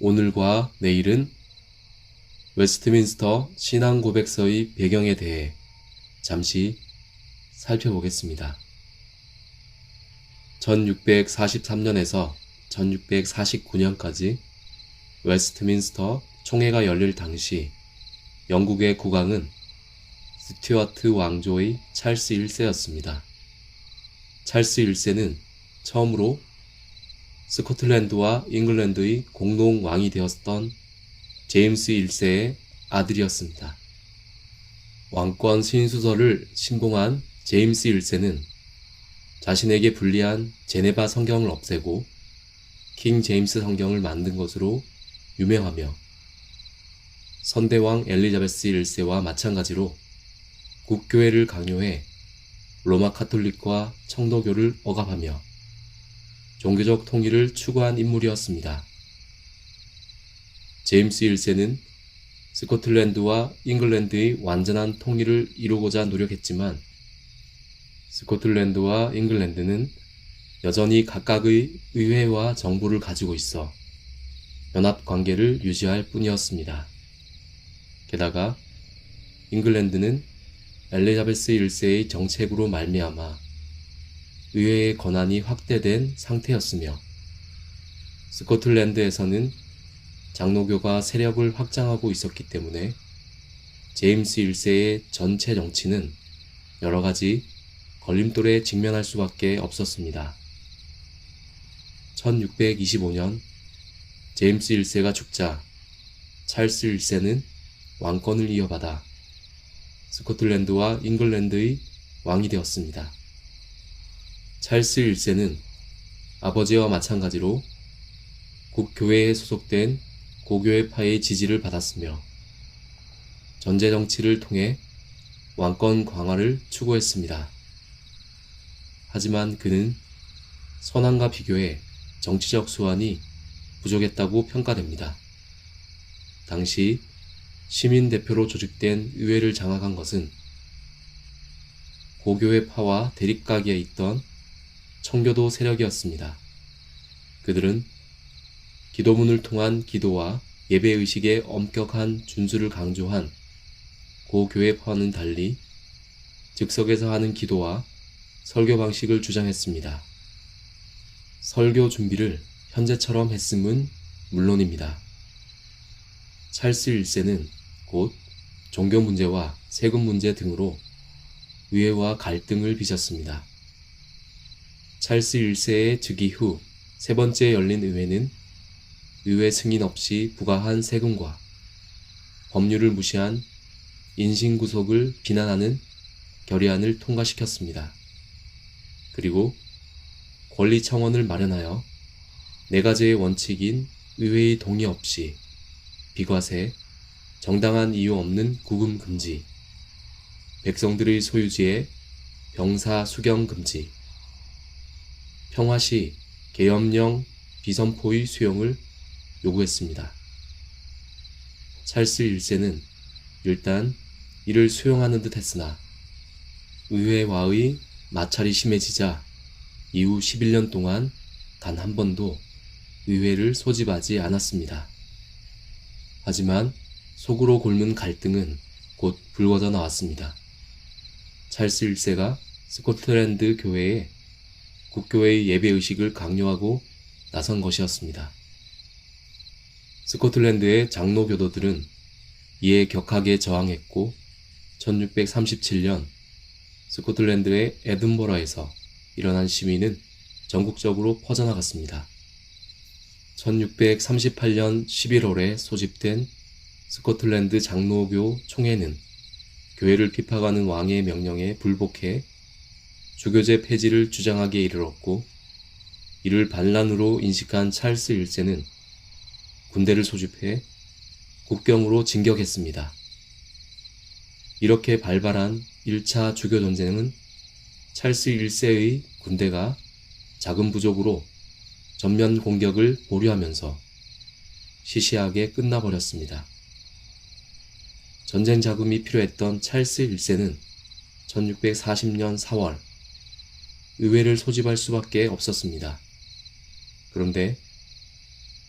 오늘과 내일은 웨스트민스터 신앙고백서의 배경에 대해 잠시 살펴보겠습니다. 1643년에서 1649년까지 웨스트민스터 총회가 열릴 당시 영국의 국왕은 스튜어트 왕조의 찰스 1세였습니다. 찰스 1세는 처음으로 스코틀랜드와 잉글랜드의 공동 왕이 되었던 제임스 1세의 아들이었습니다. 왕권 신수설을 신봉한 제임스 1세는 자신에게 불리한 제네바 성경을 없애고 킹 제임스 성경을 만든 것으로 유명하며 선대왕 엘리자베스 1세와 마찬가지로 국교회를 강요해 로마 카톨릭과 청도교를 억압하며 종교적 통일을 추구한 인물이었습니다. 제임스 1세는 스코틀랜드와 잉글랜드의 완전한 통일을 이루고자 노력했지만 스코틀랜드와 잉글랜드는 여전히 각각의 의회와 정부를 가지고 있어 연합 관계를 유지할 뿐이었습니다. 게다가 잉글랜드는 엘리자베스 1세의 정책으로 말미암아 의회의 권한이 확대된 상태였으며 스코틀랜드에서는 장로교가 세력을 확장하고 있었기 때문에 제임스 1세의 전체 정치는 여러가지 걸림돌에 직면할 수밖에 없었습니다. 1625년 제임스 1세가 죽자 찰스 1세는 왕권을 이어받아 스코틀랜드와 잉글랜드의 왕이 되었습니다. 찰스 1세는 아버지와 마찬가지로 국교회에 소속된 고교회파의 지지를 받았으며 전제 정치를 통해 왕권 강화를 추구했습니다. 하지만 그는 선왕과 비교해 정치적 수완이 부족했다고 평가됩니다. 당시 시민 대표로 조직된 의회를 장악한 것은 고교회파와 대립각에 있던 청교도 세력이었습니다. 그들은 기도문을 통한 기도와 예배의식의 엄격한 준수를 강조한 고교회파와는 달리 즉석에서 하는 기도와 설교 방식을 주장했습니다. 설교 준비를 현재처럼 했음은 물론입니다. 찰스 1세는 곧 종교 문제와 세금 문제 등으로 의회와 갈등을 빚었습니다. 찰스 1세의 즉위 후 세 번째 열린 의회는 의회 승인 없이 부과한 세금과 법률을 무시한 인신구속을 비난하는 결의안을 통과시켰습니다. 그리고 권리청원을 마련하여 네 가지의 원칙인 의회의 동의 없이 비과세, 정당한 이유 없는 구금 금지, 백성들의 소유지의 병사 수경 금지, 평화시 계엄령 비선포의 수용을 요구했습니다. 찰스 1세는 일단 이를 수용하는 듯 했으나 의회와의 마찰이 심해지자 이후 11년 동안 단 한 번도 의회를 소집하지 않았습니다. 하지만 속으로 곪은 갈등은 곧 불거져 나왔습니다. 찰스 1세가 스코틀랜드 교회에 국교회의 예배의식을 강요하고 나선 것이었습니다. 스코틀랜드의 장로교도들은 이에 격하게 저항했고 1637년 스코틀랜드의 에든버러에서 일어난 시위는 전국적으로 퍼져나갔습니다. 1638년 11월에 소집된 스코틀랜드 장로교 총회는 교회를 핍박하는 왕의 명령에 불복해 주교제 폐지를 주장하기에 이르렀고 이를 반란으로 인식한 찰스 1세는 군대를 소집해 국경으로 진격했습니다. 이렇게 발발한 1차 주교전쟁은 찰스 1세의 군대가 자금 부족으로 전면 공격을 보류하면서 시시하게 끝나버렸습니다. 전쟁 자금이 필요했던 찰스 1세는 1640년 4월 의회를 소집할 수밖에 없었습니다. 그런데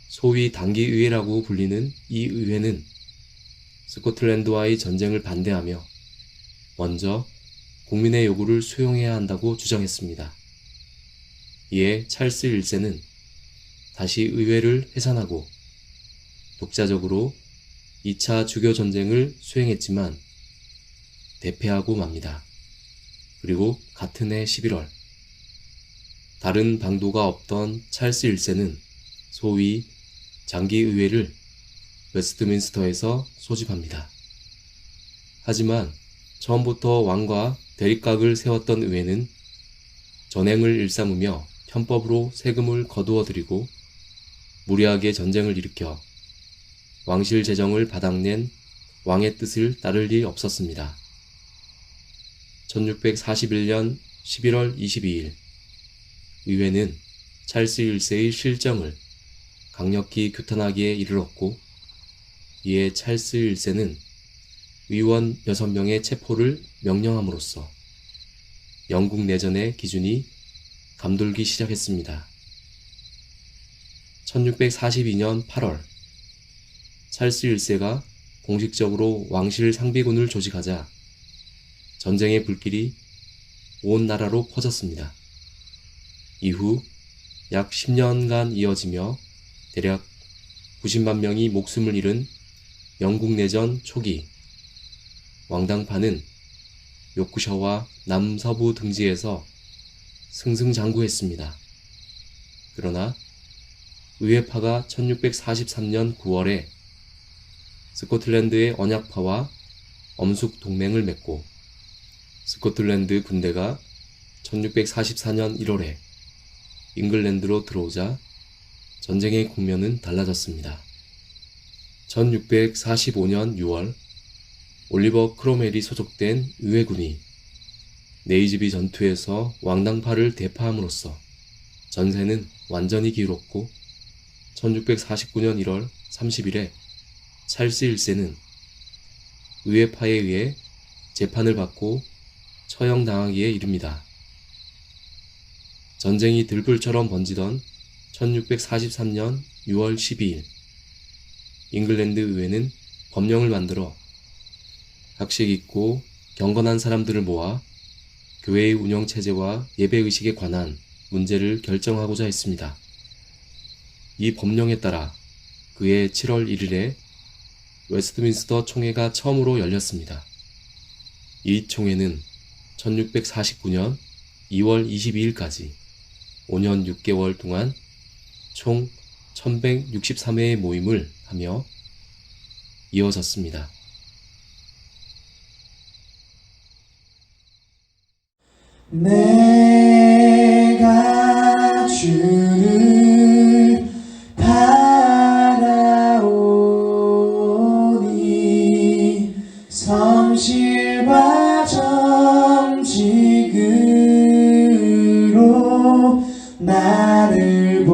소위 단기의회라고 불리는 이 의회는 스코틀랜드와의 전쟁을 반대하며 먼저 국민의 요구를 수용해야 한다고 주장했습니다. 이에 찰스 1세는 다시 의회를 해산하고 독자적으로 2차 주교전쟁을 수행했지만 대패하고 맙니다. 그리고 같은 해 11월 다른 방도가 없던 찰스 1세는 소위 장기의회를 웨스트민스터에서 소집합니다. 하지만 처음부터 왕과 대립각을 세웠던 의회는 전행을 일삼으며 편법으로 세금을 거두어들이고 무리하게 전쟁을 일으켜 왕실 재정을 바닥낸 왕의 뜻을 따를 리 없었습니다. 1641년 11월 22일 의회는 찰스 1세의 실정을 강력히 규탄하기에 이르렀고 이에 찰스 1세는 의원 6명의 체포를 명령함으로써 영국 내전의 기준이 감돌기 시작했습니다. 1642년 8월 찰스 1세가 공식적으로 왕실 상비군을 조직하자 전쟁의 불길이 온 나라로 퍼졌습니다. 이후 약 10년간 이어지며 대략 90만 명이 목숨을 잃은 영국 내전 초기 왕당파는 요크셔와 남서부 등지에서 승승장구했습니다. 그러나 의회파가 1643년 9월에 스코틀랜드의 언약파와 엄숙 동맹을 맺고 스코틀랜드 군대가 1644년 1월에 잉글랜드로 들어오자 전쟁의 국면은 달라졌습니다. 1645년 6월 올리버 크로멜이 소속된 의회군이 네이즈비 전투에서 왕당파를 대파함으로써 전세는 완전히 기울었고 1649년 1월 30일에 찰스 1세는 의회파에 의해 재판을 받고 처형당하기에 이릅니다. 전쟁이 들불처럼 번지던 1643년 6월 12일 잉글랜드 의회는 법령을 만들어 학식 있고 경건한 사람들을 모아 교회의 운영체제와 예배의식에 관한 문제를 결정하고자 했습니다. 이 법령에 따라 그해 7월 1일에 웨스트민스터 총회가 처음으로 열렸습니다. 이 총회는 1649년 2월 22일까지 5년 6개월 동안 총 1163회의 모임을 하며 이어졌습니다. 내가 주를 바라오니 성실과 정직으로 나를